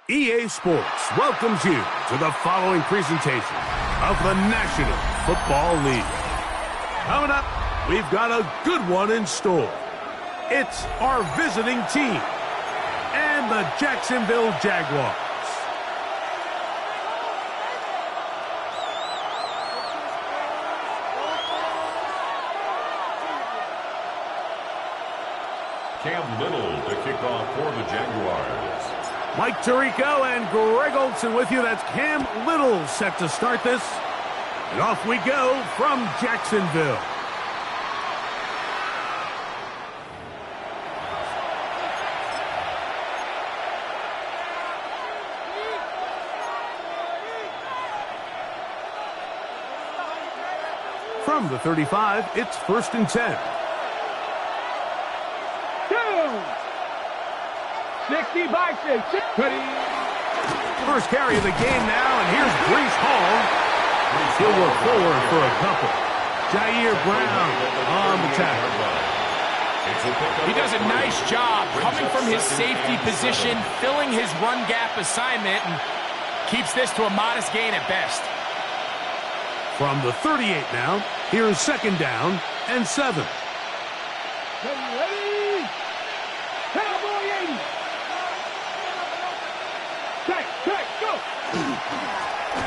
EA Sports welcomes you to the following presentation of the National Football League. Coming up, we've got a good one in store. It's our visiting team and the Jacksonville Jaguars. Cam Little to kick off for the Jaguars. Mike Tirico and Greg Olson with you. That's Cam Little set to start this. And off we go from Jacksonville. From the 35, it's 1st and 10. 60 by 6. First carry of the game now, and here's Breece Hall. He'll work forward for a couple. Jair Brown on the tackle. He does a nice job coming from his safety position, filling his run gap assignment, and keeps this to a modest gain at best. From the 38 now, here's 2nd down and 7. Ready? Cowboy 80. Go.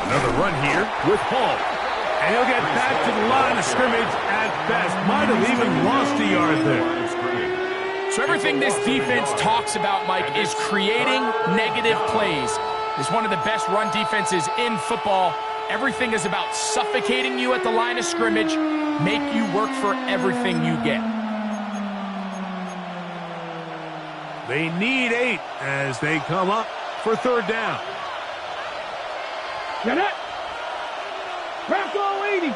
Another run here with Hall. And he'll get back to the line of scrimmage at best. Might have even lost a yard there. So everything this defense talks about, Mike, is creating negative plays. It's one of the best run defenses in football. Everything is about suffocating you at the line of scrimmage, make you work for everything you get. They need 8 as they come up for 3rd down. Get it. Bronco 80.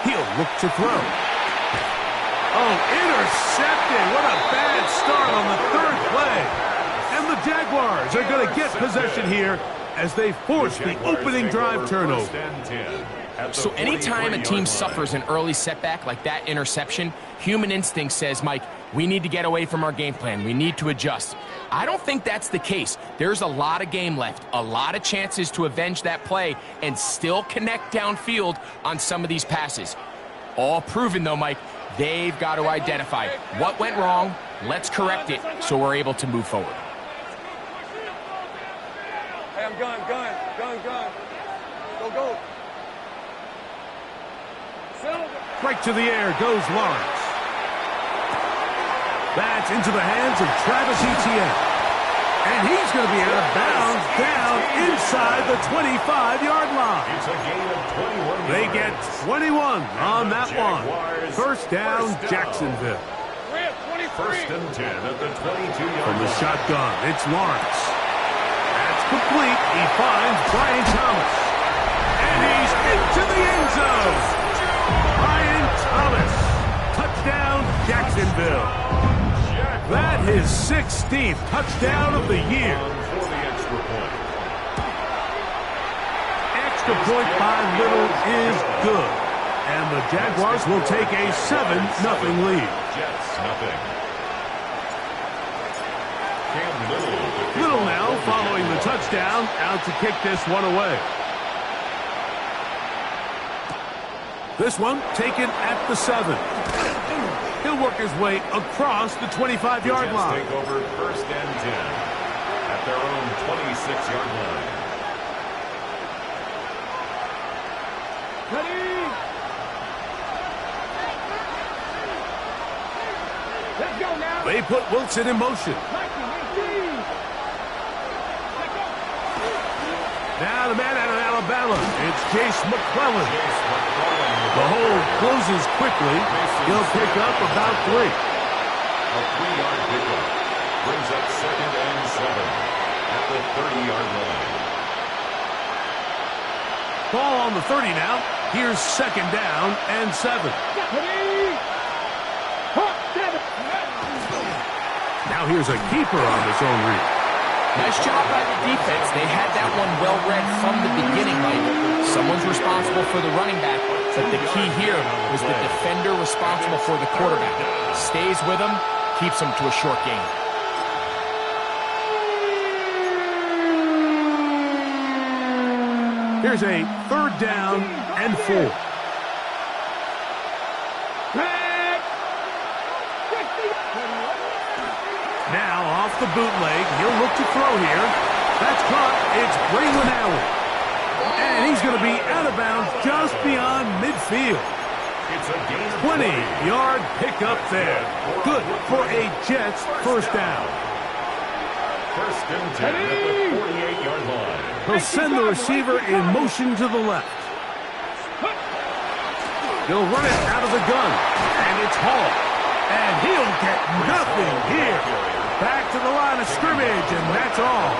He'll look to throw. Oh, intercepted. What a bad start on the 3rd play. And the Jaguars are going to get possession here as they force the opening drive turnover. So anytime a team suffers an early setback like that interception, human instinct says, Mike, we need to get away from our game plan. We need to adjust. I don't think that's the case. There's a lot of game left, a lot of chances to avenge that play and still connect downfield on some of these passes. All proven, though, Mike, they've got to identify what went wrong, let's correct it so we're able to move forward. Hey, I'm gun. Go. Right to the air goes Lawrence. That's into the hands of Travis Etienne. And he's going to be out of bounds down inside the 25-yard line. It's a gain of 21 They yards. get 21 on that one. 1st down, Jacksonville. 1st and 10 at the 22-yard From the line. shotgun, it's Lawrence. That's complete. He finds Brian Thomas. And he's into the end zone. Brian Thomas. Touchdown, Jacksonville. That is 16th touchdown of the year. For the extra point. Extra point by Little is good. And the Jaguars will take a 7-0 lead. Jets, nothing. Cam Little. Little now following the touchdown, out to kick this one away. This one taken at the 7. He'll work his way across the 25-yard line. Take over 1st and 10 at their own 26-yard line. Ready? Let's go now. They put Wilson in motion. Now the man out of Alabama, it's Chase McClellan. The hold closes quickly. He'll pick up about 3. A 3-yard pickup brings up 2nd and 7 at the 30-yard line. Ball on the 30 now. Here's 2nd down and 7. Now here's a keeper on this own read. Nice job by the defense. They had that one well read from the beginning, Mike. Someone's responsible for the running back. But the key here was the defender responsible for the quarterback. Stays with him, keeps him to a short gain. Here's a 3rd down and 4. Now off the bootleg, he'll look to throw here. That's caught. It's Braylon Allen. And he's going to be out of bounds just beyond midfield. It's a gain of 20-yard pickup there. Good for a Jets 1st down. 1st and 10 at the 48-yard line. He'll send the receiver in motion to the left. He'll run it out of the gun. And it's Hall. And he'll get nothing here. Back to the line of scrimmage, and that's all.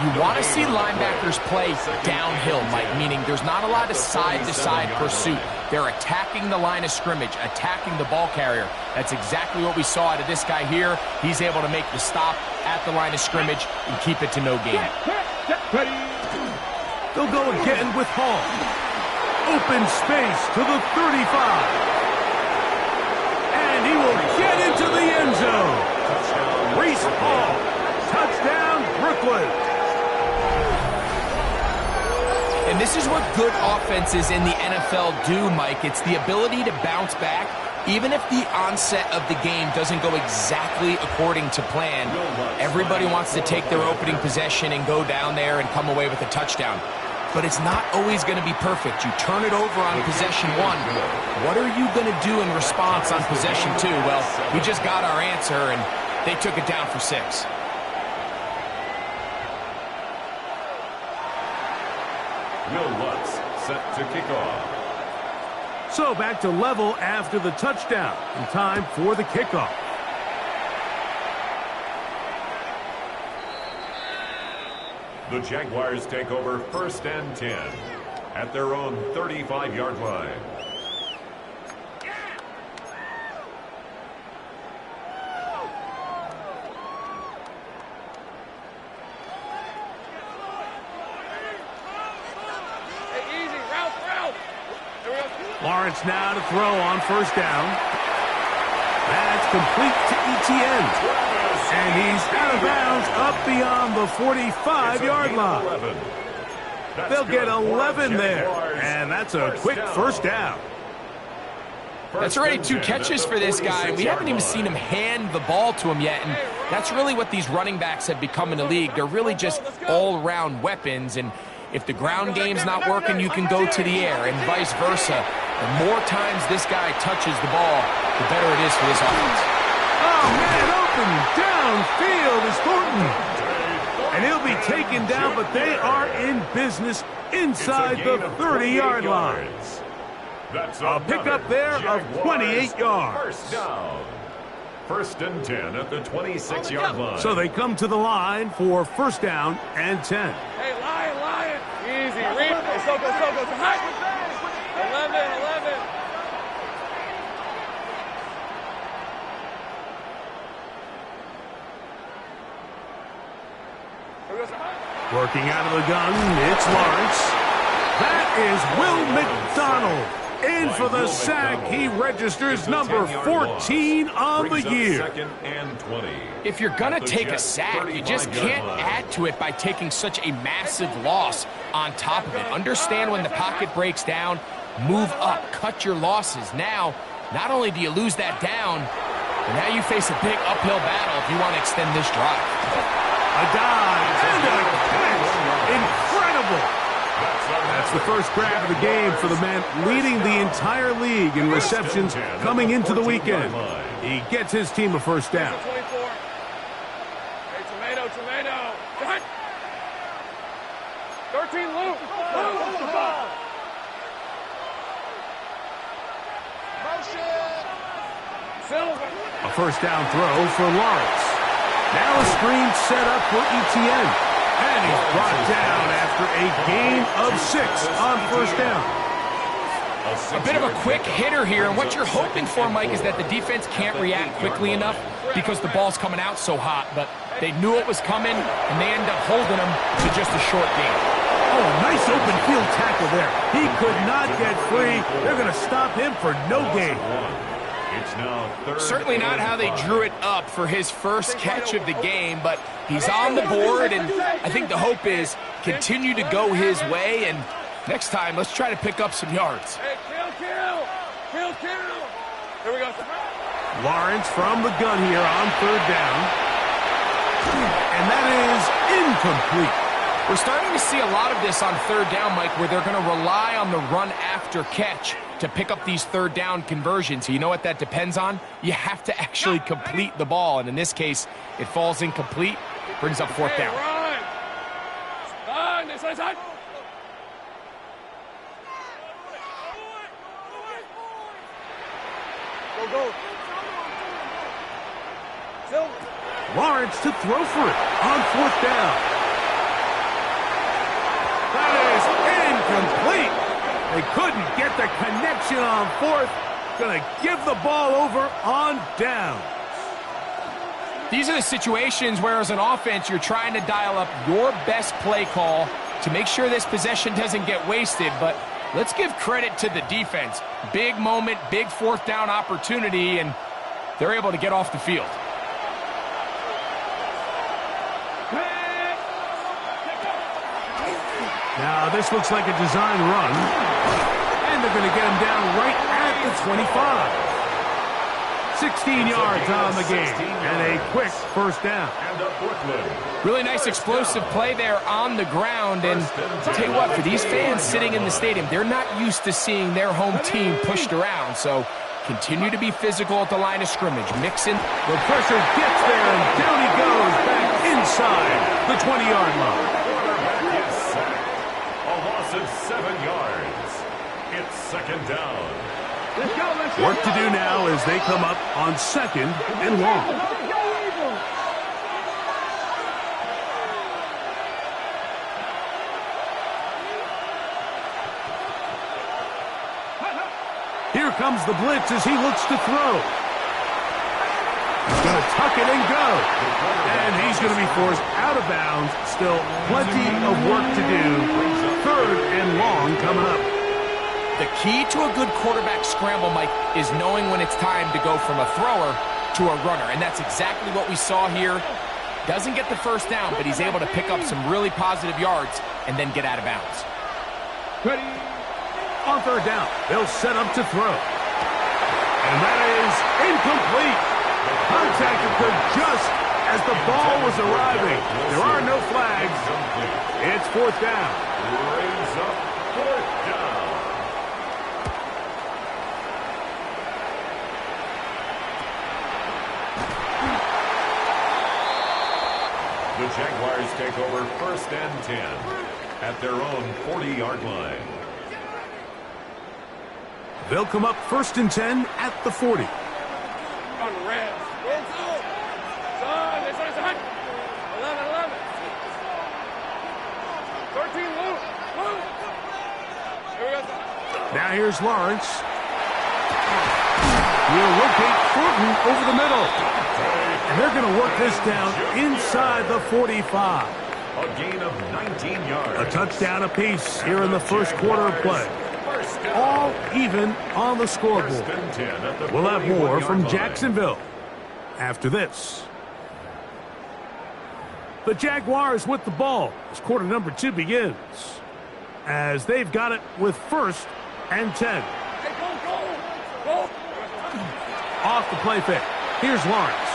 You want to see linebackers play downhill, Mike, meaning there's not a lot of side-to-side pursuit. They're attacking the line of scrimmage, attacking the ball carrier. That's exactly what we saw out of this guy here. He's able to make the stop at the line of scrimmage and keep it to no gain. They'll go again with Hall. Open space to the 35. And he will get into the end zone. Reese Hall. Touchdown, Brooklyn. And this is what good offenses in the NFL do, Mike. It's the ability to bounce back, even if the onset of the game doesn't go exactly according to plan. Everybody wants to take their opening possession and go down there and come away with a touchdown. But it's not always going to be perfect. You turn it over on possession 1. What are you going to do in response on possession 2? Well, we just got our answer, and they took it down for 6. Will Lutz set to kick off. So back to level after the touchdown. And time for the kickoff. The Jaguars take over 1st and 10 at their own 35-yard line. Lawrence now to throw on 1st down. That's complete to Etienne. And he's out of bounds up beyond the 45-yard line. They'll get 11 there. And that's a quick 1st down. That's already 2 catches for this guy. We haven't even seen him hand the ball to him yet. And that's really what these running backs have become in the league. They're really just all-around weapons. And if the ground game's not working, you can go to the air and vice versa. The more times this guy touches the ball, the better it is for this offense. Oh, man, open downfield is Thornton. And he'll be taken down, but they are in business inside the 30-yard line. A pickup there of 28 yards. 1st down. 1st and 10 at the 26-yard line. So they come to the line for 1st down and 10. Hey, Lion. Easy. Read. So go. High. 11. Working out of the gun, it's Lawrence. That is Will McDonald. In for the sack. He registers number 14 of the year. 2nd and 20. If you're going to take a sack, you just can't add to it by taking such a massive loss on top of it. Understand when the pocket breaks down, move up, cut your losses. Now, not only do you lose that down, but now you face a big uphill battle if you want to extend this drive. A dive and a catch. Incredible. That's the first grab of the game for the man leading the entire league in receptions coming into the weekend. He gets his team a 1st down. 24. Hey, tomato. 13, Luke. A 1st down throw for Lawrence. Now a screen set up for Etienne. And he's brought down after a gain of 6 on 1st down. A bit of a quick hitter here, and what you're hoping for, Mike, is that the defense can't react quickly enough because the ball's coming out so hot. But they knew it was coming, and they end up holding them to just a short gain. Oh, nice open field tackle there. He could not get free. They're going to stop him for no gain. It's now third. Certainly not how they drew it up for his first catch of the game, but he's on the board, and I think the hope is continue to go his way, and next time, let's try to pick up some yards. Hey, kill. Here we go. Lawrence from the gun here on third down. And that is incomplete. We're starting to see a lot of this on third down, Mike, where they're going to rely on the run after catch to pick up these third down conversions. You know what that depends on? You have to actually complete the ball, and in this case, it falls incomplete, brings up fourth down. Run! Inside. Go. Lawrence to throw for it on fourth down. That is incomplete. They couldn't get the connection on fourth. Going to give the ball over on down. These are the situations where, as an offense, you're trying to dial up your best play call to make sure this possession doesn't get wasted, but let's give credit to the defense. Big moment, big fourth down opportunity, and they're able to get off the field. Now, this looks like a design run, and they're going to get him down right at the 25. 16 yards on the game, and a quick first down. Really nice explosive play there on the ground, and I'll tell you what, for these fans sitting in the stadium, they're not used to seeing their home team pushed around, so continue to be physical at the line of scrimmage. Mixing. The pressure gets there, and down he goes back inside the 20-yard line. A loss of 7 yards. It's second down. Work to do now as they come up on second and long. Here comes the blitz as he looks to throw. He's going to tuck it and go. And he's going to be forced out of bounds. Still plenty of work to do. Third and long coming up. The key to a good quarterback scramble, Mike, is knowing when it's time to go from a thrower to a runner. And that's exactly what we saw here. Doesn't get the first down, but he's able to pick up some really positive yards and then get out of bounds. Ready? On third down, they'll set up to throw. And that is incomplete. Contact occurred just as the ball was arriving. There are no flags. It's fourth down. Brings up fourth down. The Jaguars take over first and 10 at their own 40-yard line. They'll come up first and 10 at the 40. On the red. Son, 11. 13, Luke. Here we go. Now here's Lawrence. He'll locate Thornton over the middle. And they're going to work this down inside the 45. A gain of 19 yards. A touchdown apiece here in the first quarter of play. All even on the scoreboard. We'll have more from Jacksonville after this. The Jaguars with the ball as quarter number 2 begins. As they've got it with first and 10. Hey, go. Off the play fake. Here's Lawrence.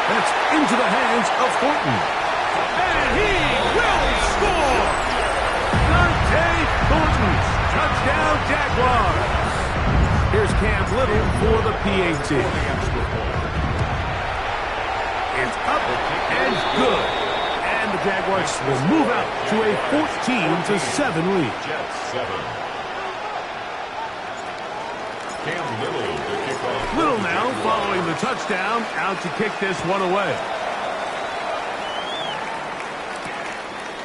That's into the hands of Thornton. And he will score! Thornton, touchdown Jaguars. Here's Cam Little for the PAT. It's up and good. And the Jaguars will move out to a 14-7 lead. Jets 7. Cam Little to kick off. Little now following the touchdown, out to kick this one away.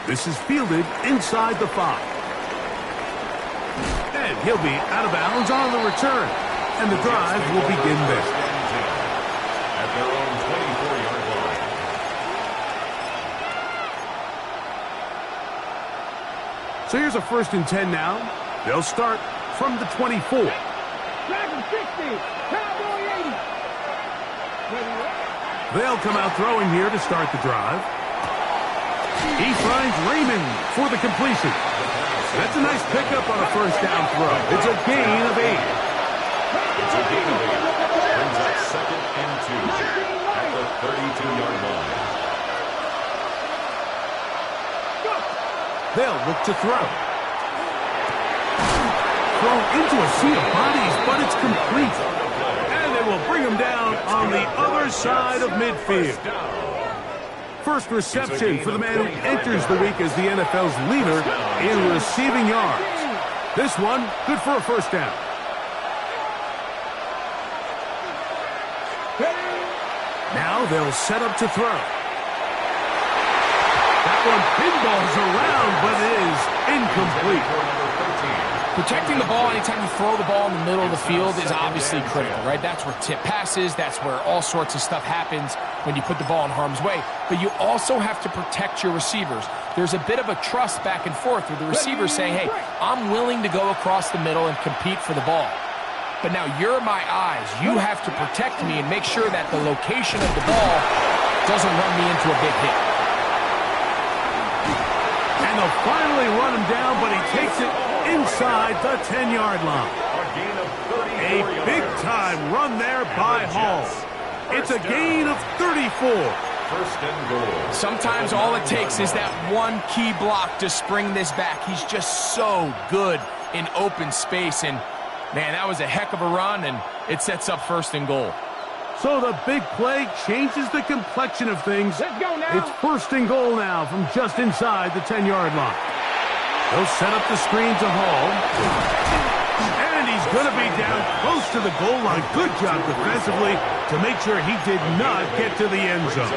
This is fielded inside the 5. And he'll be out of bounds on the return. And the drive will begin there. At their own 24-yard So here's a 1st and 10 now. They'll start from the 24. Dragon 60, Cowboy 80. They'll come out throwing here to start the drive. He finds Raymond for the completion. That's a nice pickup on a 1st down throw. It's a gain of 8. It's a gain of 8. Brings up 2nd and 2 at the 32-yard line. They'll look to throw. Thrown into a sea of bodies, but it's complete. And they will bring him down on the other side of midfield. First reception for the man who enters the week as the NFL's leader in receiving yards. This one, good for a 1st down. Now they'll set up to throw. That one pinballs around, but it is incomplete. Protecting the ball anytime you throw the ball in the middle of the field is obviously critical, right? That's where tip passes, that's where all sorts of stuff happens when you put the ball in harm's way. But you also have to protect your receivers. There's a bit of a trust back and forth where the receivers say, hey, I'm willing to go across the middle and compete for the ball. But now you're my eyes. You have to protect me and make sure that the location of the ball doesn't run me into a big hit. And they'll finally run him down, but he takes it inside the 10-yard line. A big-time run there by Hall. It's a gain of 34. 1st and goal. Sometimes all it takes is that one key block to spring this back. He's just so good in open space. And, man, that was a heck of a run, and it sets up 1st and goal. So the big play changes the complexion of things. Let's go now. It's 1st and goal now from just inside the 10-yard line. They'll set up the screen to Hall. And he's going to be down close to the goal line. Good job defensively to make sure he did not get to the end zone.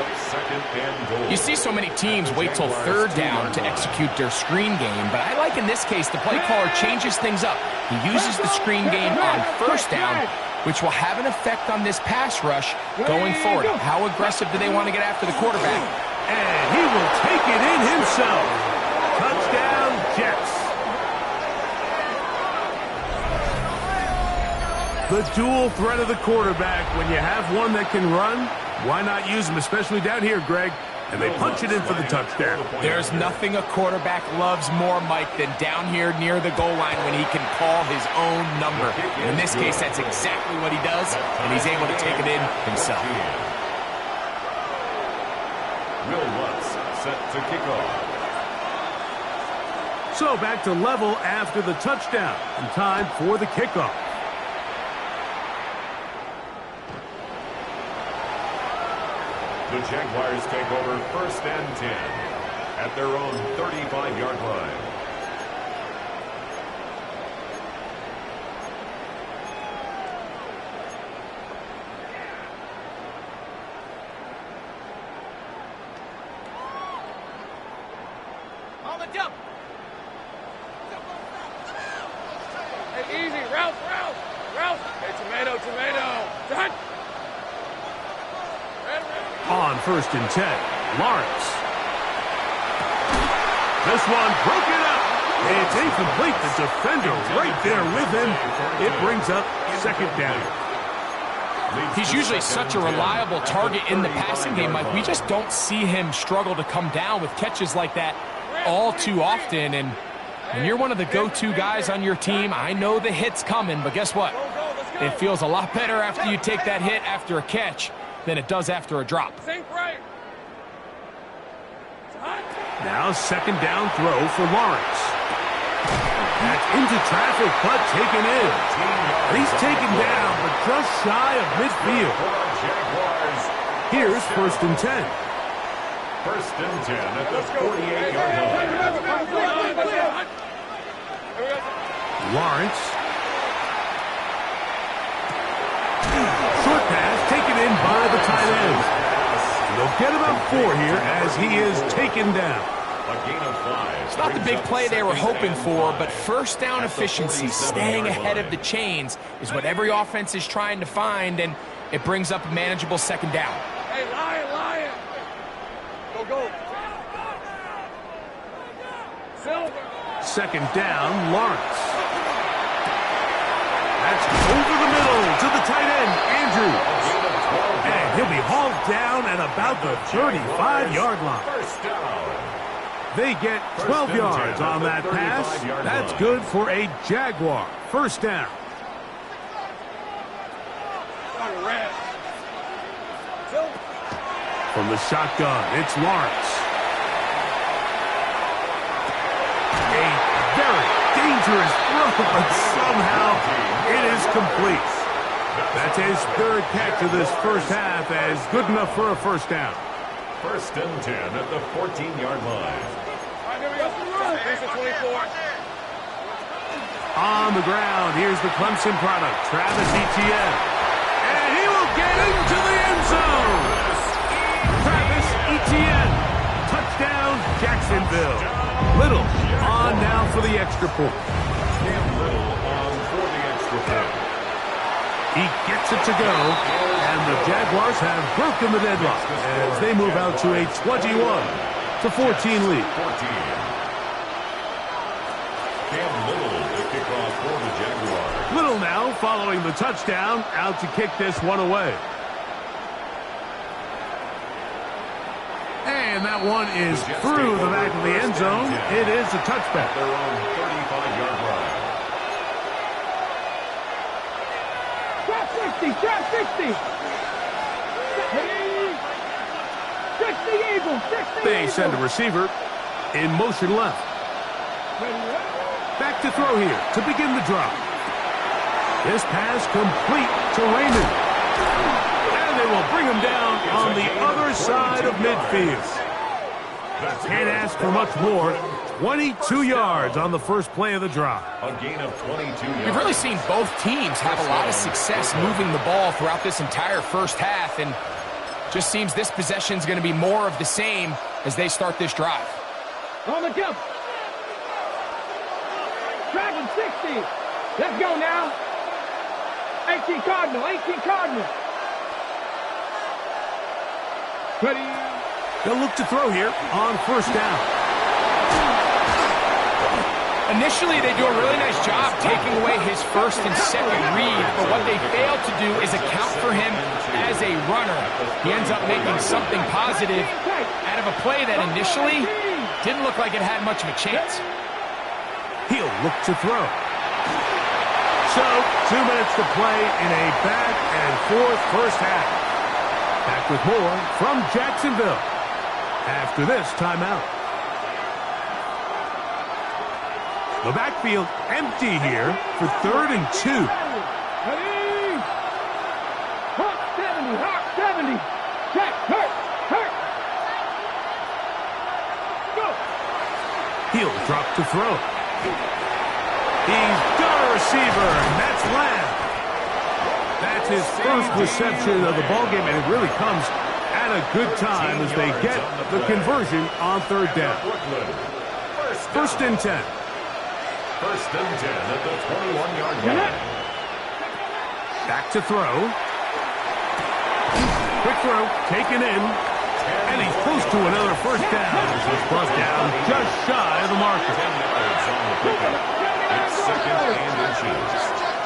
You see so many teams wait till 3rd down to execute their screen game, but I like in this case the play caller changes things up. He uses the screen game on 1st down, which will have an effect on this pass rush going forward. How aggressive do they want to get after the quarterback? And he will take it in himself. Touchdown, Jets. The dual threat of the quarterback. When you have one that can run, why not use him, especially down here, Greg? And they punch it in for the touchdown. There's nothing a quarterback loves more, Mike, than down here near the goal line when he can call his own number. In this case, that's exactly what he does, and he's able to take it in himself. Will Lutz set to kick off. So back to level after the touchdown, and time for the kickoff. The Jaguars take over 1st and 10 at their own 35-yard line. On the jump. Hey, easy. Route. Hey, tomato. Done. On 1st and 10, Lawrence. This one broken up. It's incomplete. The defender right there with him. It brings up 2nd down. He's usually such a reliable target in the passing game, Mike. We just don't see him struggle to come down with catches like that all too often. And when you're one of the go-to guys on your team, I know the hit's coming, but guess what? It feels a lot better after you take that hit after a catch than it does after a drop. Now 2nd down throw for Lawrence. That's into traffic, but taken in. He's taken down, but just shy of midfield. Here's 1st and 10. 1st and 10 at the 48-yard line. Lawrence. Short pass taken in by the tight end. And they'll get about 4 here as he is taken down. A gain of 5. It's not the big play they were hoping for, but 1st down efficiency, staying ahead of the chains, is what every offense is trying to find, and it brings up a manageable 2nd down. Hey, Lion. Go. Silver. Second down, Lawrence. That's over the middle to the tight end, Andrews. And he'll be hauled down at about the 35-yard line. First down. They get 12 yards on that pass. That's good for a Jaguar. First down. From the shotgun, it's Lawrence. A very dangerous throw, but somehow it is complete. That's his third catch of this first half, as good enough for a first down. First and 10 at the 14-yard line. On the ground, here's the Clemson product, Travis Etienne. And he will get into the end zone. Travis Etienne. Touchdown, Jacksonville. Little on now for the extra point. Little on for the extra point. He gets it to go, and the Jaguars have broken the deadlock as they move out to a 21-14 lead. 14. For the Jaguars. Little now following the touchdown, out to kick this one away. And that one is through the back of the end zone. It is a touchback. Their own 35-yard line. Drop 60, drop 60. 60 Eagles, 60 They send a receiver in motion left. Back to throw here to begin the drop. This pass complete to Raymond. And they will bring him down on the other side of midfield. Can't ask for much more. 22 yards on the first play of the drop. A gain of 22 yards. We've really seen both teams have a lot of success moving the ball throughout this entire first half, and just seems this possession is going to be more of the same as they start this drive. On the jump. Dragon 60. Let's go now. 18 Cardinal, 18 Cardinal. Ready. They'll look to throw here on first down. Initially, they do a really nice job taking away his first and second read, but what they fail to do is account for him as a runner. He ends up making something positive out of a play that initially didn't look like it had much of a chance. He'll look to throw. So, 2 minutes to play in a back and forth first half. Back with more from Jacksonville after this timeout. The backfield empty here for 3rd and 2. Ready. Hawk 70, Hawk 70. Jack, hurt. Go. He'll drop to throw. He's got a receiver, and that's Lamb. That's his first reception of the ballgame, and it really comes at a good time as they get the conversion on 3rd down. First and 10. First and 10 at the 21-yard line. Back to throw. Quick throw, taken in. And he's close to another first down. He's brought down just shy of the marker. 10 yards on the pickup. It's second and inches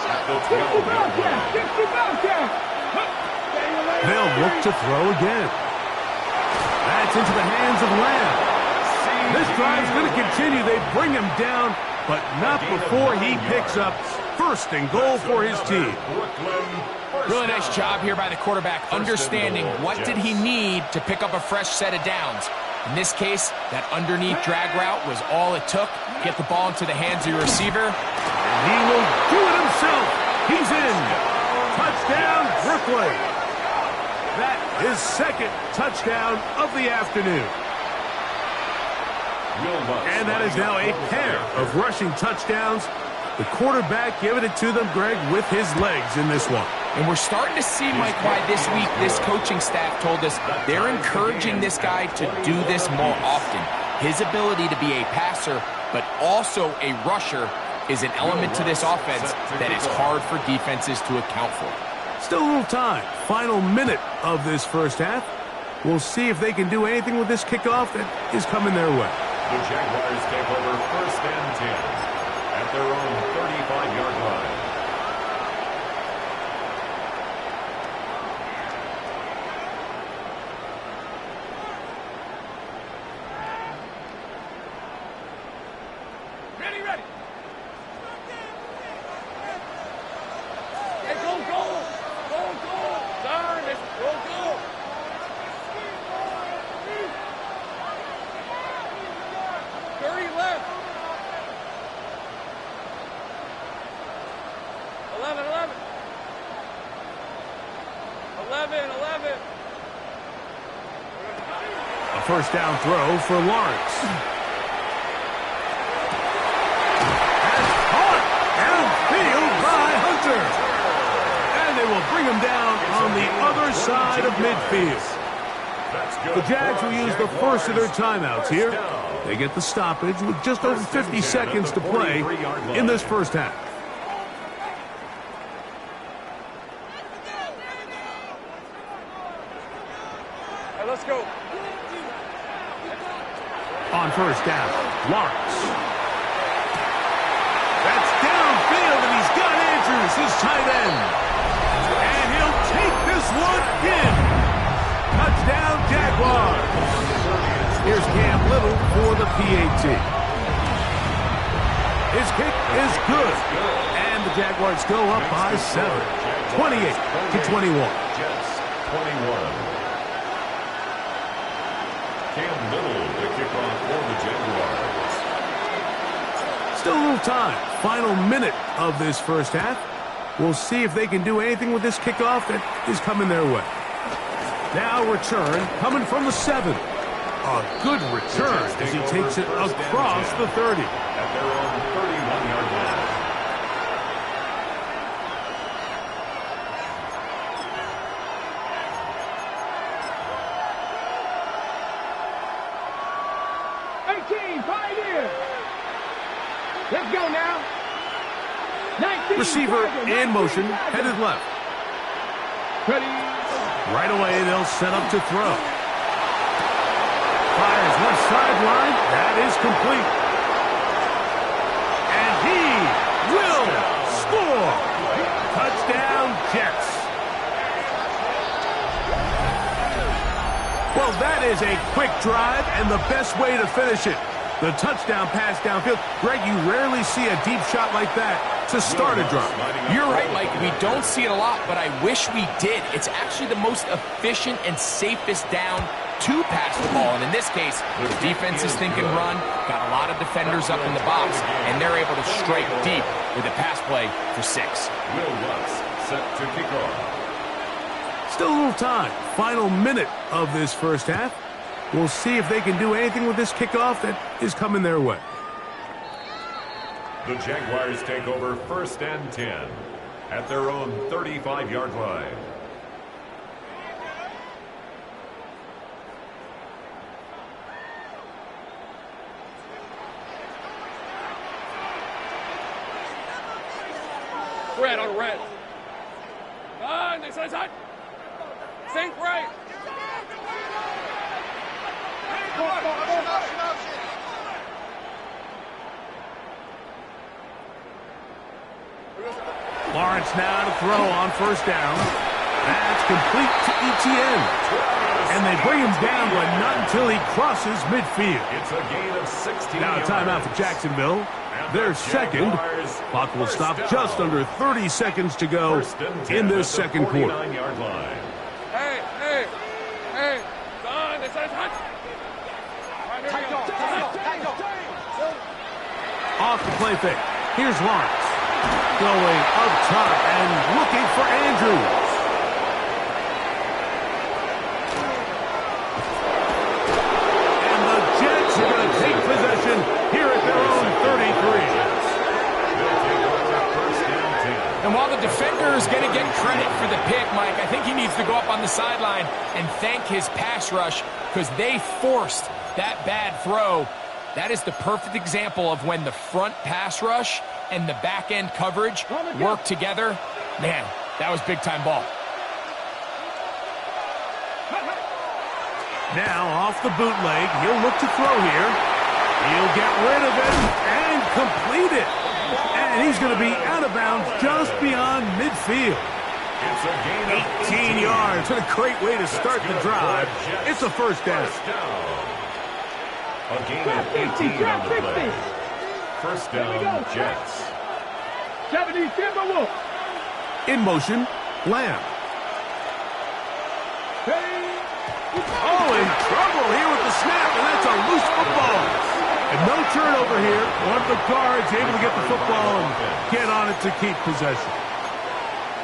at the 12-yard line. They'll look to throw again. That's into the hands of Lamb. This drive's going to continue. They bring him down, but not before he picks up first and goal for his team. Really nice job here by the quarterback, understanding what did he need to pick up a fresh set of downs. In this case, that underneath drag route was all it took. Get the ball into the hands of your receiver. And he will do it himself. He's in. Touchdown, Brooklyn. That is second touchdown of the afternoon. And that is now a pair of rushing touchdowns. The quarterback giving it to them, Greg, with his legs in this one. And we're starting to see, Mike, why this week this coaching staff told us they're encouraging this guy to do this more often. His ability to be a passer, but also a rusher, is an element to this offense that is hard for defenses to account for. Still a little time. Final minute of this first half. We'll see if they can do anything with this kickoff that is coming their way. The Jaguars take over 1st and 10 at their own 35-yard line. Ready. Hey, go. Turn, go. 30 left. 11. 11. A first down throw for Lawrence. And caught downfield by Hunter. And they will bring him down on the other side of midfield. The Jags will use the first of their timeouts here. They get the stoppage with just over 50 seconds to play in this first half. Hey, let's go. On first down, Lawrence. That's downfield, and he's got Andrews, his tight end. And he'll take this one in. Touchdown, Jaguars. Here's Cam Little for the PAT. His kick is good. And the Jaguars go up by 7. 28-21. Jets 21. Cam Little, the kickoff for the Jaguars. Still a little time. Final minute of this first half. We'll see if they can do anything with this kickoff that is coming their way. Now return coming from the 7. A good return as he takes it across the 30. At their own 31-yard line. Let's go now. 19, receiver in motion, headed left. Ready. Right away, they'll set up to throw. Fires left sideline. That is complete. And he will score. Touchdown, Jets. Well, that is a quick drive and the best way to finish it. The touchdown pass downfield. Greg, you rarely see a deep shot like that to start a drive. You're right, Mike. We don't see it a lot, but I wish we did. It's actually the most efficient and safest down to pass the ball. And in this case, the defense is thinking run, got a lot of defenders up in the box, and they're able to strike deep with a pass play for 6. Will Lutz set to kick off. Still a little time. Final minute of this first half. We'll see if they can do anything with this kickoff that is coming their way. The Jaguars take over 1st and 10 at their own 35-yard line. Red on red. Inside. Sink right. Lawrence now to throw on first down. That's complete to ETN. And they bring him down, but not until he crosses midfield. It's a gain of 16 Now a timeout for Jacksonville. Their second. Clock will stop just under 30 seconds to go in this second quarter. Hey. Son, it's hot. Off the play fake. Here's Lawrence. Going up top and looking for Andrews. And the Jets are going to take possession here at their own 33. And while the defender is going to get credit for the pick, Mike, I think he needs to go up on the sideline and thank his pass rush because they forced that bad throw. That is the perfect example of when the front pass rush and the back end coverage work together. Man, that was big time ball. Now off the bootleg, he'll look to throw here. He'll get rid of it and complete it. And he's going to be out of bounds just beyond midfield. It's a gain of 18 yards. What a great way to start the drive. It's a first down. A gain of 18 on the play. First down, Jets. In motion, Lamb. Oh, in trouble here with the snap, and that's a loose football. And no turnover here. One of the guards able to get the football and get on it to keep possession.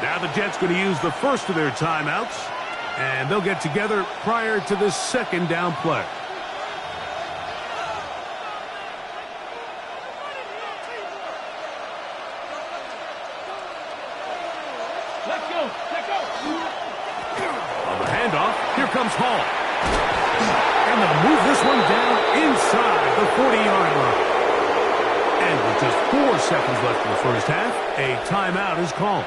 Now the Jets going to use the first of their timeouts, and they'll get together prior to this second down play. On the handoff, here comes Hall. And they'll move this one down inside the 40-yard line. And with just 4 seconds left in the first half, a timeout is called.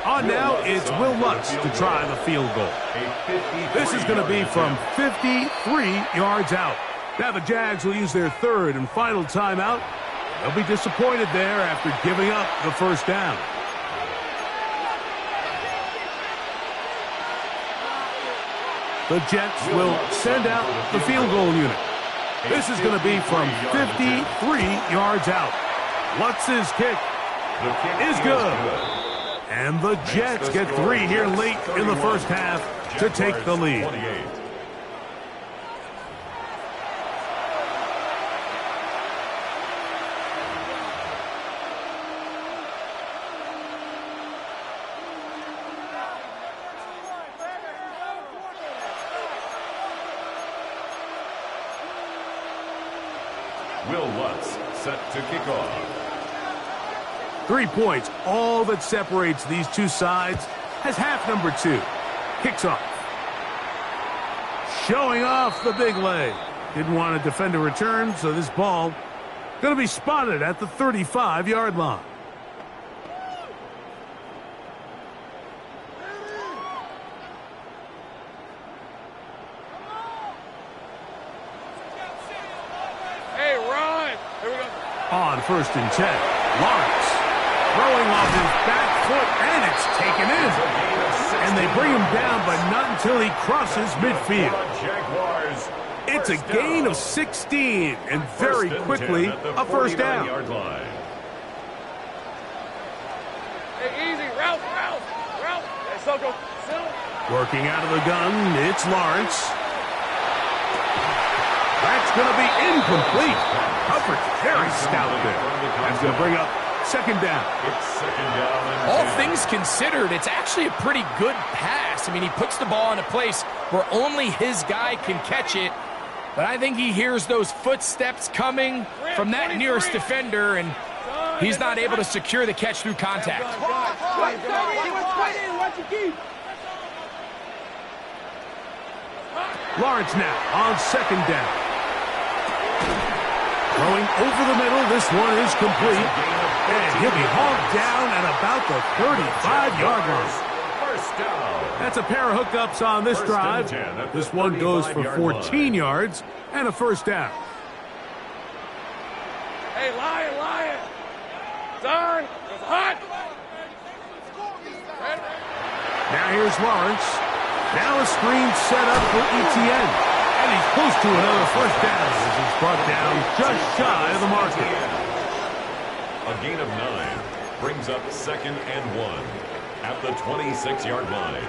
On now, it's Will Lutz to try the field goal. This is going to be from 53 yards out. Now the Jags will use their third and final timeout. They'll be disappointed there after giving up the first down. The Jets will send out the field goal unit. This is going to be from 53 yards out. Lutz's kick is good. And the Jets get 3 here late in the first half to take the lead. Will Lutz set to kick off. 3 points, all that separates these two sides, as half number 2 kicks off. Showing off the big leg. Didn't want to defend a return, so this ball going to be spotted at the 35-yard line. Hey, Ron! Here we go. On 1st and 10, Lawrence throwing off his back foot, and it's taken in. And they bring him down, but not until he crosses midfield. It's a gain of 16, and very quickly a first down. Hey, easy. Ralph. Hey, Soko. Working out of the gun, it's Lawrence. That's going to be incomplete. Coverage very stout there. That's going to bring up second down. It's second down. All things considered, it's actually a pretty good pass. I mean, he puts the ball in a place where only his guy can catch it. But I think he hears those footsteps coming from that nearest defender, and he's not able to secure the catch through contact. Lawrence now on second down. Throwing over the middle, this one is complete. And he'll be hauled down at about the 35-yard line. That's a pair of hookups on this drive. This one goes for 14 yards and a first down. Hey, Lion. Darn, it's hot. Now here's Lawrence. Now a screen set up for Etienne. And he's close to another first down as he's brought down just shy of the marker. A gain of 9 brings up 2nd and 1 at the 26-yard line.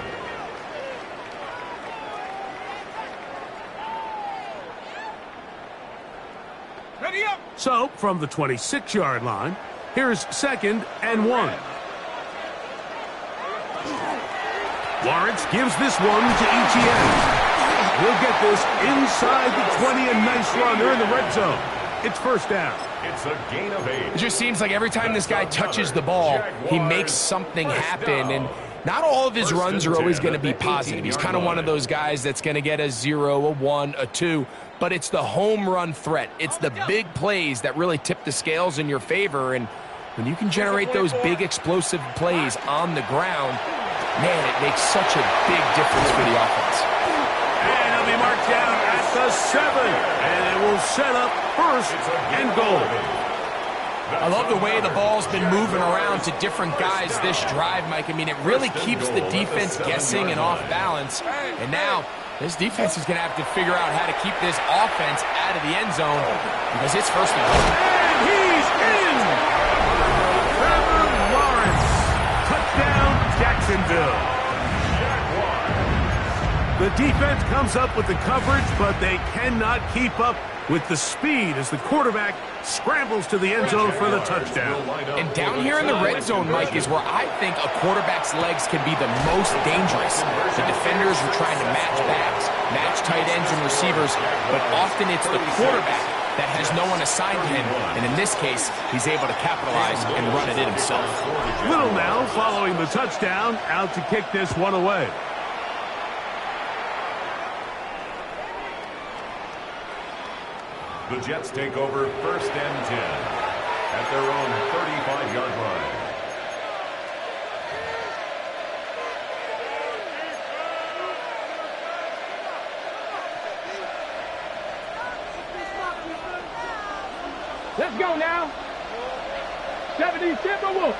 Ready up. So, from the 26-yard line, here's 2nd and 1. Lawrence gives this one to Etienne. He'll get this inside the 20, a nice run. They're in the red zone. It's first down. It's a gain of 8. It just seems like every time this guy touches the ball, he makes something happen. And not all of his runs are always going to be positive. He's kind of one of those guys that's going to get a 0, a 1, a 2. But it's the home run threat. It's the big plays that really tip the scales in your favor. And when you can generate those big explosive plays on the ground, man, it makes such a big difference for the offense. And he'll be marked down at the 7, and it will set up first and goal. I love the way the ball's been moving around to different guys this drive, Mike. I mean, it really keeps the defense guessing and off balance. And now, this defense is going to have to figure out how to keep this offense out of the end zone because it's first and goal. And he's in! Trevor Lawrence. Touchdown, Jacksonville. The defense comes up with the coverage, but they cannot keep up with the speed as the quarterback scrambles to the end zone for the touchdown. And down here in the red zone, Mike, is where I think a quarterback's legs can be the most dangerous. The defenders are trying to match backs, match tight ends and receivers, but often it's the quarterback that has no one assigned to him. And in this case, he's able to capitalize and run it in himself. Little now following the touchdown, out to kick this one away. The Jets take over first and 10 at their own 35-yard line. Let's go now. 70 Timberwolves.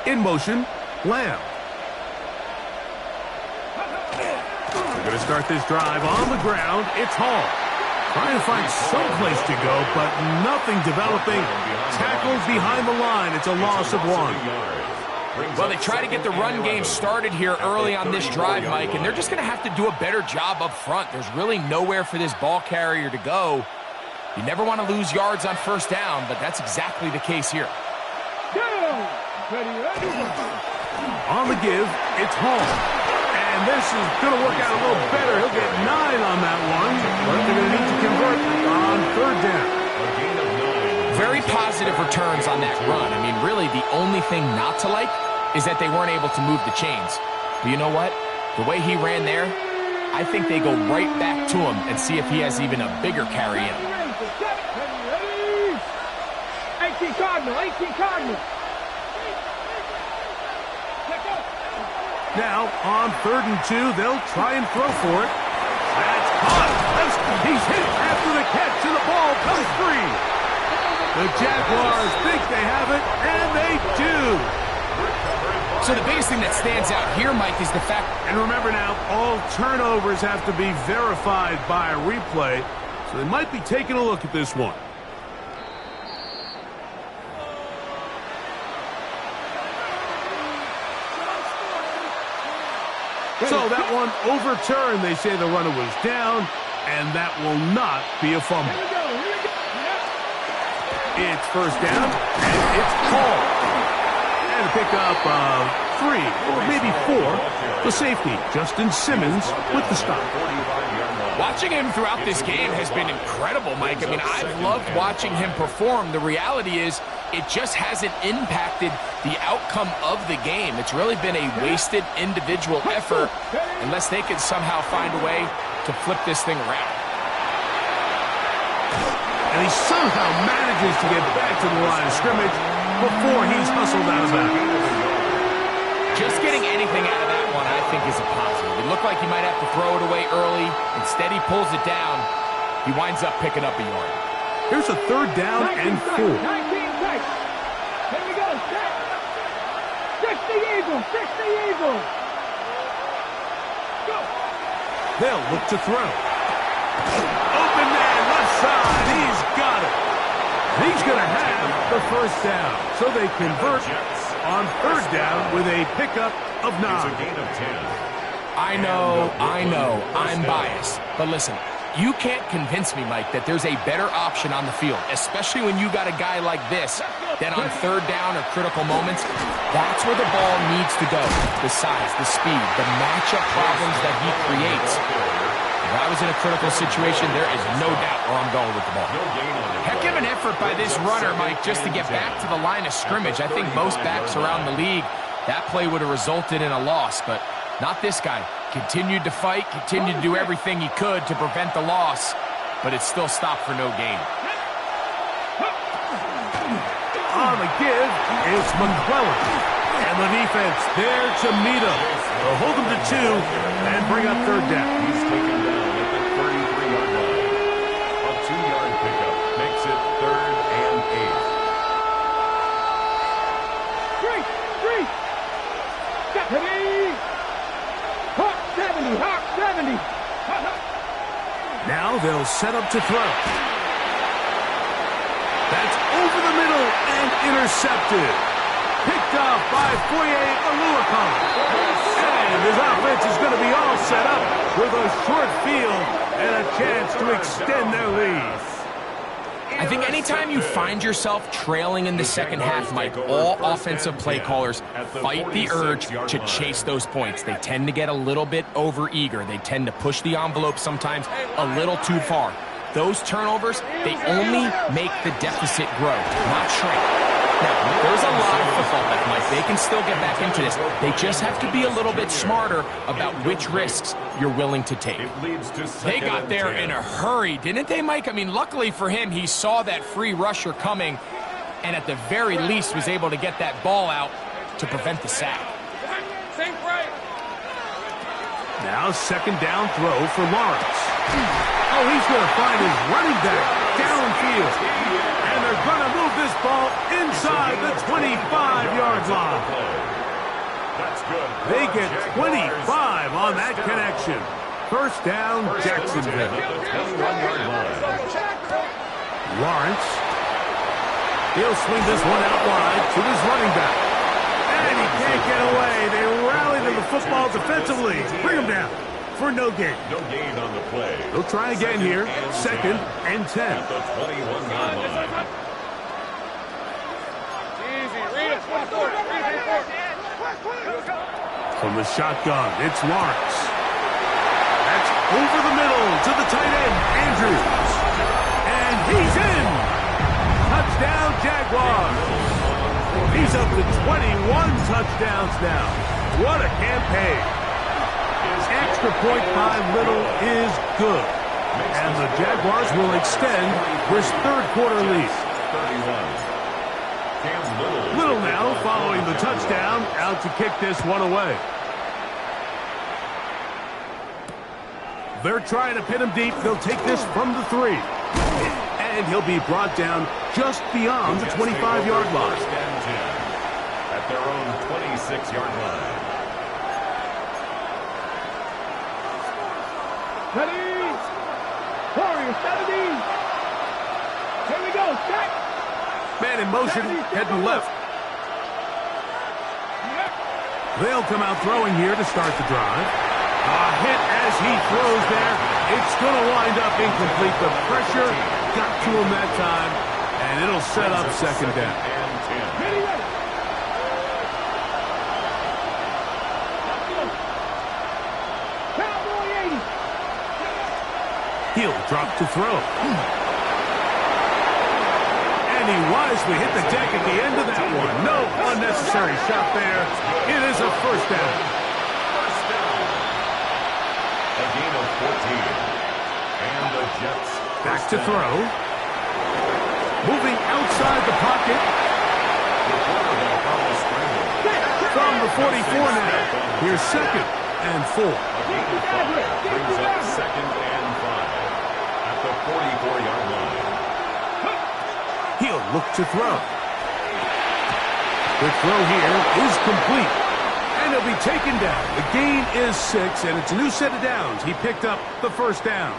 In motion, Lamb. They're going to start this drive on the ground. It's Hall. Trying to find some place to go, but nothing developing. Tackled behind the line. It's a loss of 1. Well, they try to get the run game started here early on this drive, Mike, and they're just going to have to do a better job up front. There's really nowhere for this ball carrier to go. You never want to lose yards on first down, but that's exactly the case here. On the give, it's Hall. And this is going to work out a little better. He'll get 9 on that one, but they're going to need to convert on third down. Very positive returns on that run. I mean, really, the only thing not to like is that they weren't able to move the chains. But you know what? The way he ran there, I think they go right back to him and see if he has even a bigger carry in him. 18 Cardinal, 18 Cardinal. Now, on third and 2, they'll try and throw for it. That's caught. He's hit after the catch, and the ball comes free. The Jaguars think they have it, and they do. So the biggest thing that stands out here, Mike, is the fact... And remember now, all turnovers have to be verified by a replay, so they might be taking a look at this one. So that one overturned. They say the runner was down, and that will not be a fumble. It's first down, and it's called. And a pickup of 3, or maybe 4. The safety, Justin Simmons, with the stop. Watching him throughout this game has been incredible, Mike. I mean, I've loved watching him perform. The reality is it just hasn't impacted the outcome of the game. It's really been a wasted individual effort unless they can somehow find a way to flip this thing around. And he somehow manages to get back to the line of scrimmage before he's hustled out of bounds. Just getting anything out of that one, I think, is a positive. It looked like he might have to throw it away early. Instead, he pulls it down. He winds up picking up a yard. Here's a third down and 4. 19 seconds. Here we go. 60 Eagles. 60 Eagles. Go. They'll look to throw. Open man, left side. He's got it. He's going to have the first down. So they convert on third down with a pickup of 9. It's a gain of 10. I know, I'm biased. But listen, you can't convince me, Mike, that there's a better option on the field, especially when you got a guy like this, that on third down or critical moments, that's where the ball needs to go. The size, the speed, the matchup problems that he creates. If I was in a critical situation, there is no doubt where I'm going with the ball. Heck of an effort by this runner, Mike, just to get back to the line of scrimmage. I think most backs around the league, that play would have resulted in a loss, but not this guy. Continued to fight, continued to do everything he could to prevent the loss, but it still stopped for no gain. On the give, it's McClellan. And the defense there to meet him. They'll hold him to 2 and bring up third down. He's taken down at the 33. 70. Now they'll set up to throw. That's over the middle and intercepted. Picked off by Foye Oluokun. And his offense is going to be all set up with a short field and a chance to extend their lead. I think anytime you find yourself trailing in the second half, Mike, all offensive play callers fight the urge to chase those points. They tend to get a little bit overeager. They tend to push the envelope sometimes a little too far. Those turnovers, they only make the deficit grow, not shrink. Now, there's a lot of football left, Mike. They can still get back into this. They just have to be a little bit smarter about which risks you're willing to take. They got there in a hurry, didn't they, Mike? I mean, luckily for him, he saw that free rusher coming and at the very least was able to get that ball out to prevent the sack. Now second down throw for Lawrence. Oh, he's going to find his running back downfield. And they're going to move this ball inside the 25-yard line. They get 25 on that connection. First down, Jacksonville. Lawrence. He'll swing this one out wide to his running back. And he can't get away. They rally to the football defensively. Bring him down for no gain. No gain on the play. They'll try again here. Second and 10. At the 21-yard line. Easy, read it, 24. From the shotgun, it's Lawrence. That's over the middle to the tight end, Andrews. And he's in. Touchdown, Jaguars. He's up to 21 touchdowns now. What a campaign. Extra point by Little is good. And the Jaguars will extend this third quarter lead. 31. Little now following the touchdown, out to kick this one away. They're trying to pin him deep. They'll take this from the 3. And he'll be brought down just beyond the 25-yard line. At their own 26-yard line. Ready? Warriors, 70. Here we go, set. Man in motion, heading left. They'll come out throwing here to start the drive. A hit as he throws there. It's going to wind up incomplete. The pressure got to him that time, and it'll set up second down. He'll drop to throw. And he wisely hit the deck at the end of that one. No unnecessary shot there. It is a first down. A gain of 14. And the Jets back to throw. Moving outside the pocket. From the 44 now. Here's second and 4. A gain of 5 brings up second and 5 at the 44-yard line. He'll look to throw. The throw here is complete. And he'll be taken down. The gain is 6, and it's a new set of downs. He picked up the first down.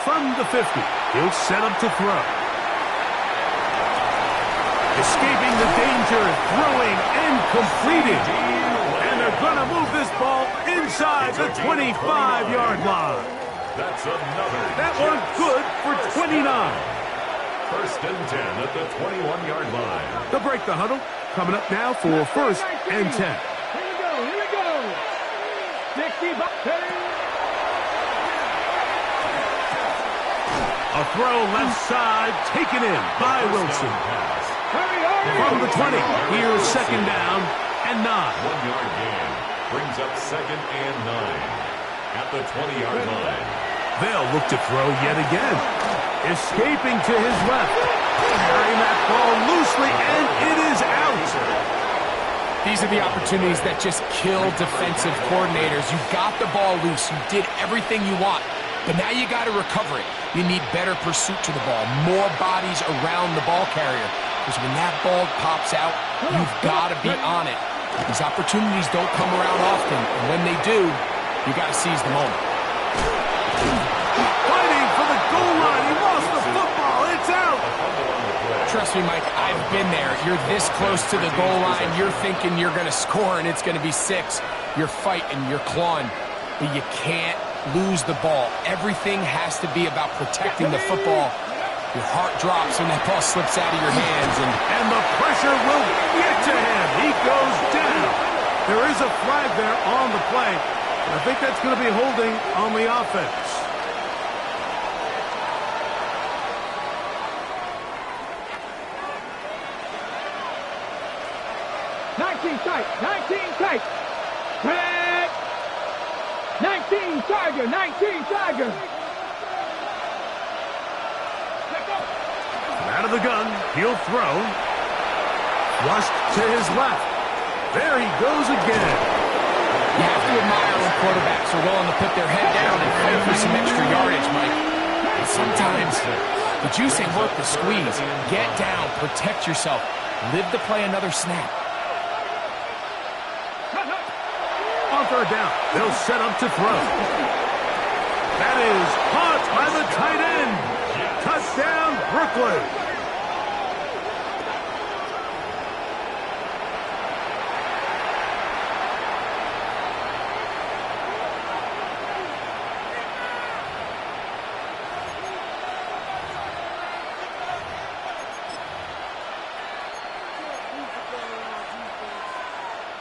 From the 50, he'll set up to throw. Escaping the danger, throwing and completing. And they're going to move this ball inside the 25-yard line. That's another. That one good for 29. First and 10 at the 21-yard line. They'll break the huddle. Coming up now for first and 10. Here we go. 65. A throw left side, taken in by Wilson. From the 20, here's second down and 9. 1-yard gain brings up second and 9 at the 20-yard line. They'll look to throw yet again. escaping to his left. Carrying that ball loosely, and it is out. These are the opportunities that just kill defensive coordinators. You got the ball loose. You did everything you want. But now you got to recover it. You need better pursuit to the ball, more bodies around the ball carrier. Because when that ball pops out, you've got to be on it. These opportunities don't come around often. And when they do, you got to seize the moment. Fighting for the goal line. He lost the football. It's out. Trust me, Mike, I've been there. You're this close to the goal line. You're thinking you're going to score, and it's going to be 6. You're fighting. You're clawing. But you can't lose the ball. Everything has to be about protecting the football. Your heart drops when that ball slips out of your hands. And the pressure will get to him. He goes down. There is a flag there on the play. I think that's going to be holding on the offense. Tight. Back. 19 Tiger. Out of the gun, he'll throw. Flushed to his left. There he goes again. You have to admire when quarterbacks are willing to put their head down and fight for some extra yardage, Mike. And sometimes the juice ain't worth the squeeze. Get down, protect yourself, live to play another snap. On third down, they'll set up to throw. That is caught by the tight end. Touchdown, Brooklyn.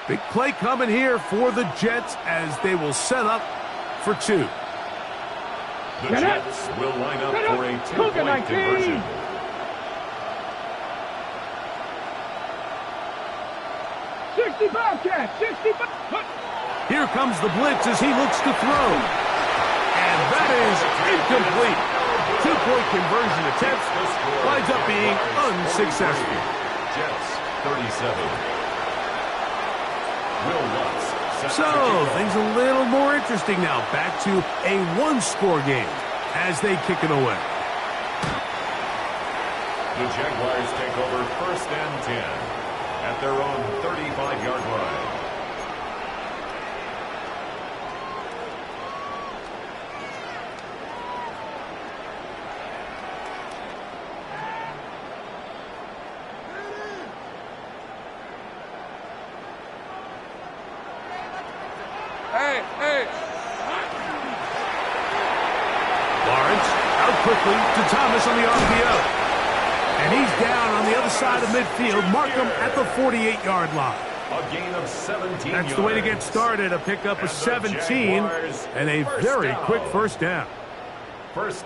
Big play coming here for the Jets as they will set up for 2. The Jets will line up for a 2-point conversion. Here comes the blitz as he looks to throw. And that is incomplete. 2-point conversion attempt winds up being unsuccessful. Jets 37. So, things a little more interesting now. Back to a one-score game as they kick it away. The Jaguars take over 1st and 10 at their own 35-yard line. Hey. Lawrence out quickly to Thomas on the RPO. And he's down on the other side of midfield. Mark him at the 48-yard line. A gain of 17 That's yards. the way to get started. A pickup of 17 and a very quick first down.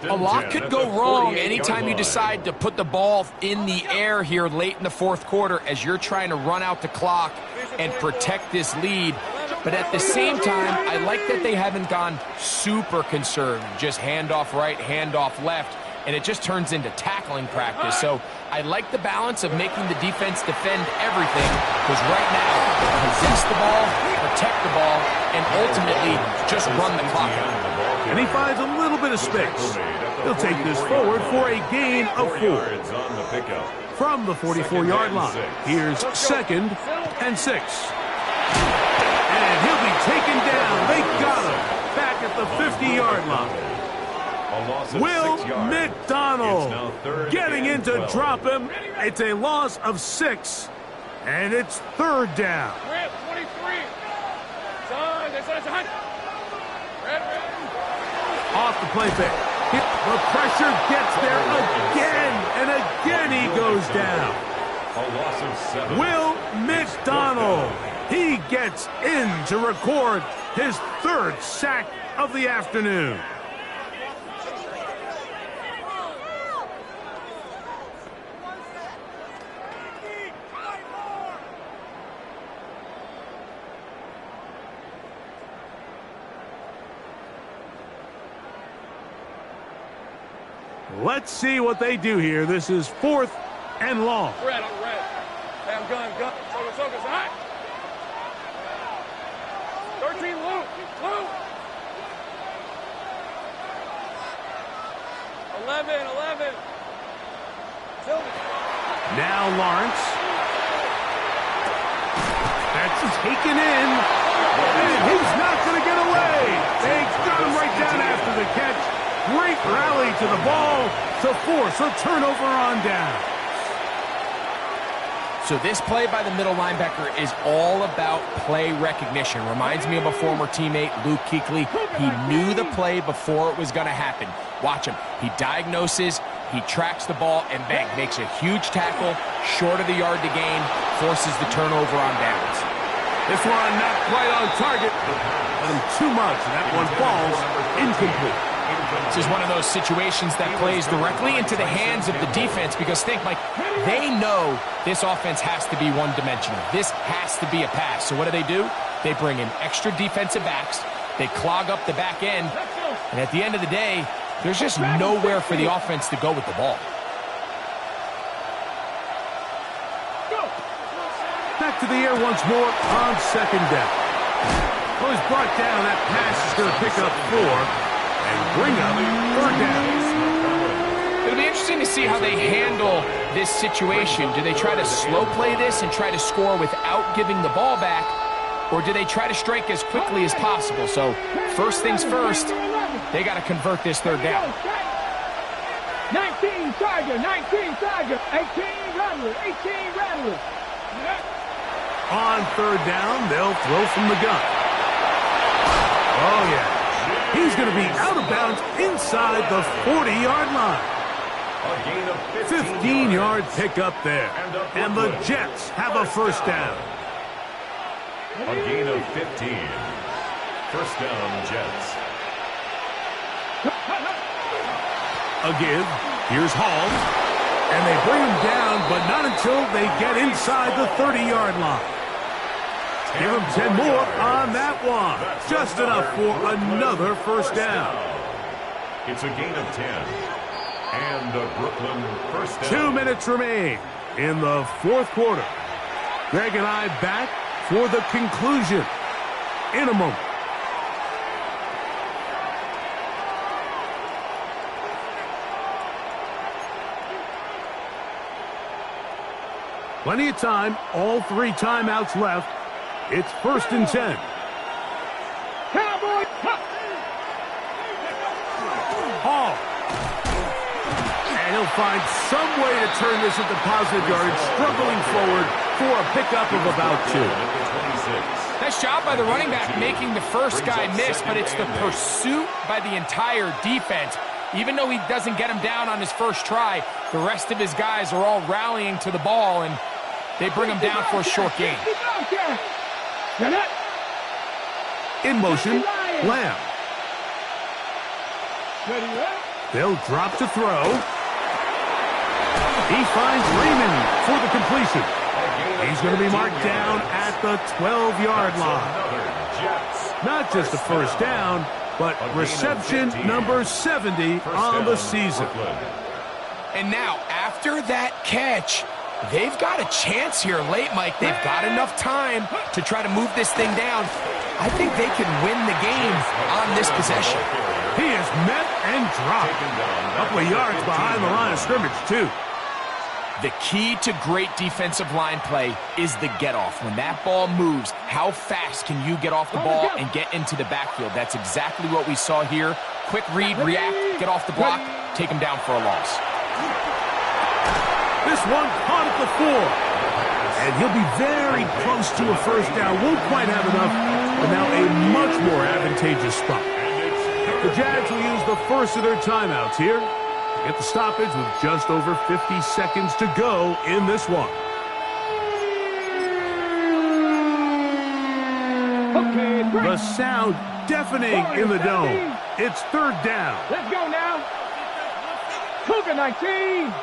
A lot could go wrong anytime you decide to put the ball in the air here late in the 4th quarter as you're trying to run out the clock and protect this lead. But at the same time, I like that they haven't gone super conservative, just handoff right, handoff left, and it just turns into tackling practice. So I like the balance of making the defense defend everything, because right now, possess the ball, protect the ball, and ultimately just run the clock out. And he finds a little bit of space. He'll take this forward for a gain of 4. From the 44-yard line, here's 2nd and 6. And he'll be taken down. They got him back at the 50-yard line. Will McDonald getting in to drop him. It's a loss of 6, and it's 3rd down. 23. Off the play fake. The pressure gets there again, and again he goes down. A loss of 7. Will McDonald. He gets in to record his 3rd sack of the afternoon. Let's see what they do here. This is 4th and long. Red, I'm red. Hey, I'm gun. Focus, high. 13, loop. 11. Silver. Now Lawrence. That's taken in. And he's not going to get away. They got him right down after the catch. Great rally to the ball to force a turnover on down. So this play by the middle linebacker is all about play recognition. Reminds me of a former teammate, Luke Kuechly. He knew the play before it was going to happen. Watch him. He diagnoses, he tracks the ball, and bang, makes a huge tackle, short of the yard to gain, forces the turnover on downs. This one not quite on target. Let him too much, and that one falls incomplete. This is one of those situations that plays directly into the hands of the defense because think, Mike, they know this offense has to be one-dimensional. This has to be a pass. So what do? They bring in extra defensive backs. They clog up the back end. And at the end of the day, there's just nowhere for the offense to go with the ball. Back to the air once more on 2nd down. Well, he's brought down. That pass is going to pick up 4. And bring up 3rd down. It'll be interesting to see how they handle this situation. Do they try to slow play this and try to score without giving the ball back? Or do they try to strike as quickly as possible? So first things first, they got to convert this 3rd down. 19 Tiger, 18 Rattler. On 3rd down, they'll throw from the gun. Oh, yeah. He's going to be out of bounds inside the 40-yard line. A gain of 15-yard pickup there. And the Jets have a 1st down. A gain of 15. 1st down, Jets. A give. Here's Hall. And they bring him down, but not until they get inside the 30-yard line. Give him 10 more on that one. Just enough for another 1st down. It's a gain of 10. And the Brooklyn 1st down. 2 minutes remain in the 4th quarter. Greg and I back for the conclusion in a moment. Plenty of time. All 3 timeouts left. It's 1st and 10. Cowboy. Hall. And he'll find some way to turn this into positive yardage, struggling forward for a pickup of about 2. Nice job by the running back making the first guy miss, but it's the pursuit by the entire defense. Even though he doesn't get him down on his first try, the rest of his guys are all rallying to the ball, and they bring him down for a short gain. In motion, Lamb. They'll drop to throw. He finds Raymond for the completion. He's going to be marked down at the 12-yard line. Not just a 1st down, but reception number 70 on the season. And now, after that catch, they've got a chance here late, Mike. They've got enough time to try to move this thing down. I think they can win the game on this possession. He is met and dropped. A couple of yards behind the line of scrimmage, too. The key to great defensive line play is the get-off. When that ball moves, how fast can you get off the ball and get into the backfield? That's exactly what we saw here. Quick read, react, get off the block, take him down for a loss. This one caught at the 4. And he'll be very close to a 1st down. Won't quite have enough, but now a much more advantageous spot. The Jags will use the first of their timeouts here. Get the stoppage with just over 50 seconds to go in this one. The sound deafening in the dome. It's 3rd down. Let's go now. Cougar 19.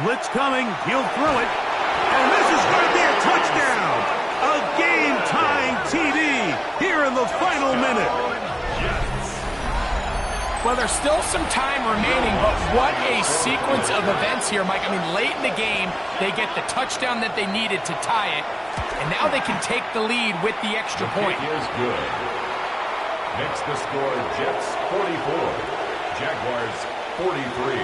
Blitz coming. He'll throw it. And this is going to be a touchdown. A game-tying TD here in the final minute. Well, there's still some time remaining, but what a sequence of events here, Mike. I mean, late in the game, they get the touchdown that they needed to tie it, and now they can take the lead with the extra point. The kick is good. Makes the score Jets 44, Jaguars 43.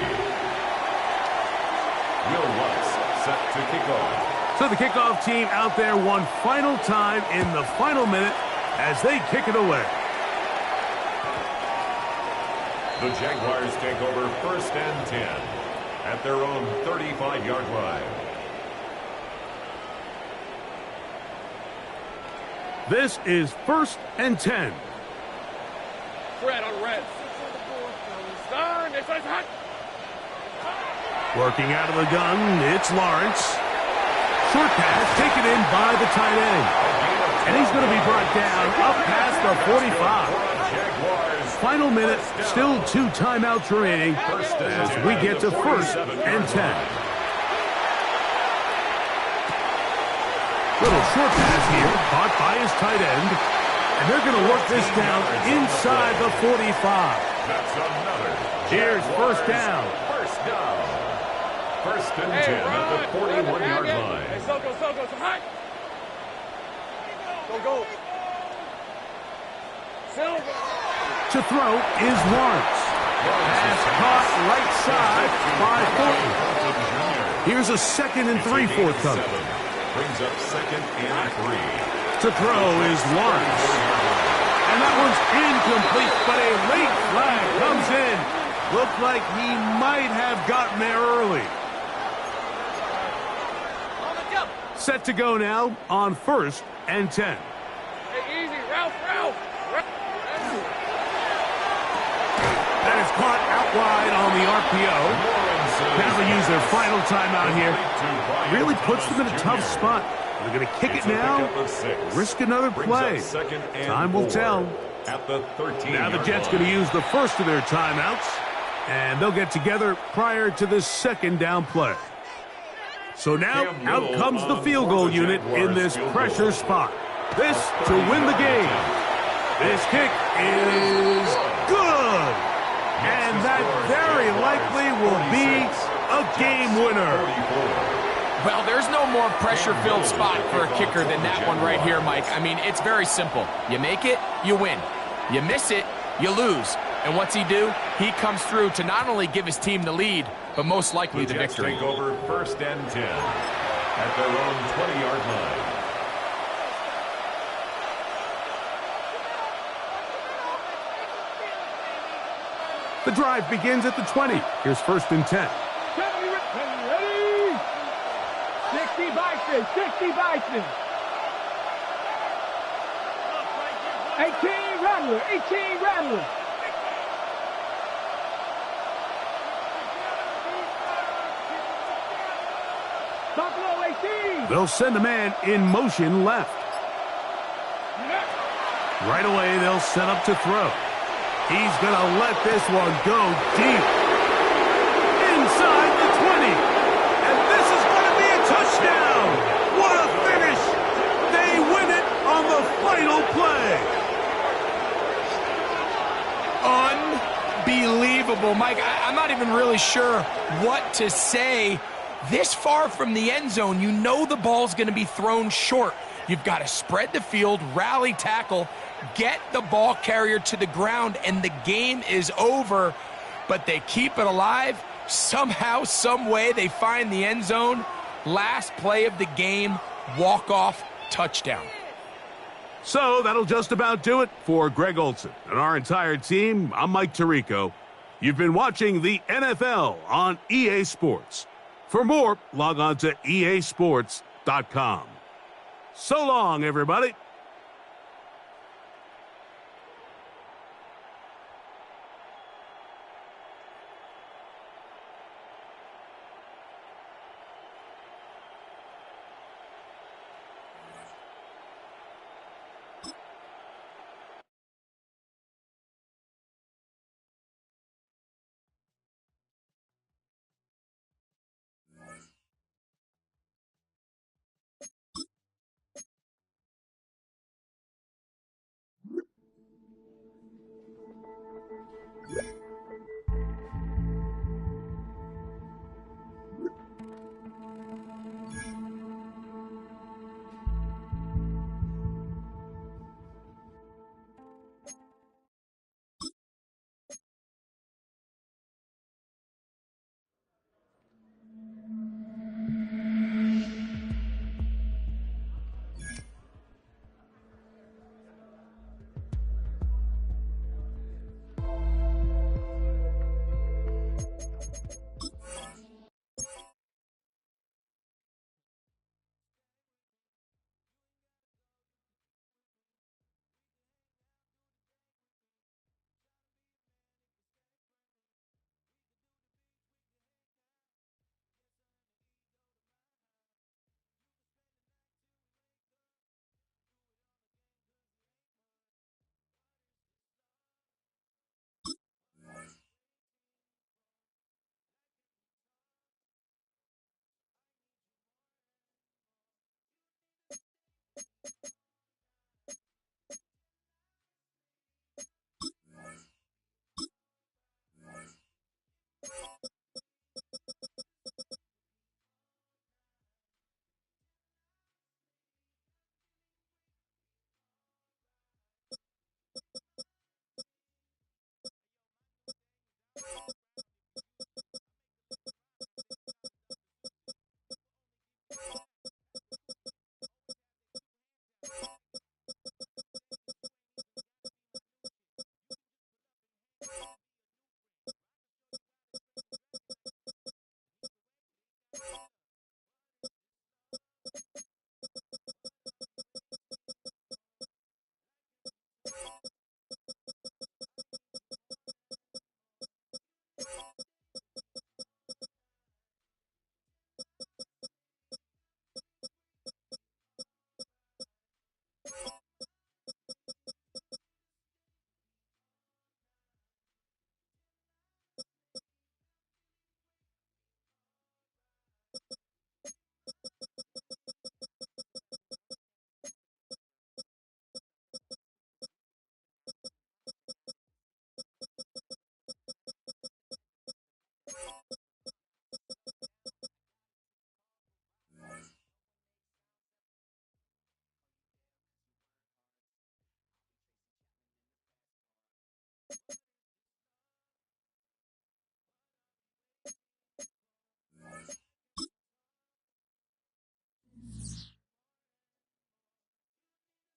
Will Lutz set to kick off. So the kickoff team out there one final time in the final minute as they kick it away. The Jaguars take over 1st and 10 at their own 35-yard line. This is 1st and 10. Fred on red. Stern, this is hot. Working out of the gun, it's Lawrence. Short pass taken in by the tight end. And he's going to be brought down up past the 45. Final minute, still 2 timeouts remaining as we get to 1st and 10. Little short pass here, caught by his tight end. And they're going to work this down inside the 45. That's another. Here's 1st down. 1st and 10 at the 41-yard line. Hey, Soko, hot. Go. Silver. To throw is Lawrence. Pass caught right side by Thornton. Here's a 2nd and 3 forthcoming. Brings up 2nd and 3. To throw is Lawrence. And that one's incomplete, but a late flag comes in. Looked like he might have gotten there early. Set to go now on 1st and 10. Hey, easy, Ralph. That is caught out wide on the RPO. Now they use their final timeout here. Really puts them in a tough spot. They're going to kick it now, risk another play. Time will tell. Now the Jets going to use the first of their timeouts, and they'll get together prior to the 2nd down play. So now out comes the field goal unit in this pressure spot. This to win the game. This kick is good. And that very likely will be a game winner. Well, there's no more pressure-filled spot for a kicker than that one right here, Mike. I mean, it's very simple. You make it, you win. You miss it, you lose. And what's he do? He comes through to not only give his team the lead, but most likely the victory. Take over 1st and 10 at their own 20-yard line. The drive begins at the 20. Here's 1st and 10. Ready? 60 Bison. 18 Rattler. Buffalo 18. They'll send a man in motion left. Right away, they'll set up to throw. He's going to let this one go deep. Inside the 20. And this is going to be a touchdown. What a finish. They win it on the final play. Unbelievable, Mike. I'm not even really sure what to say. This far from the end zone, you know the ball's going to be thrown short. You've got to spread the field, rally tackle, get the ball carrier to the ground, and the game is over. But they keep it alive. Somehow, some way, they find the end zone. Last play of the game, walk-off touchdown. So that'll just about do it for Greg Olson and our entire team. I'm Mike Tirico. You've been watching the NFL on EA Sports. For more, log on to easports.com. So long, everybody.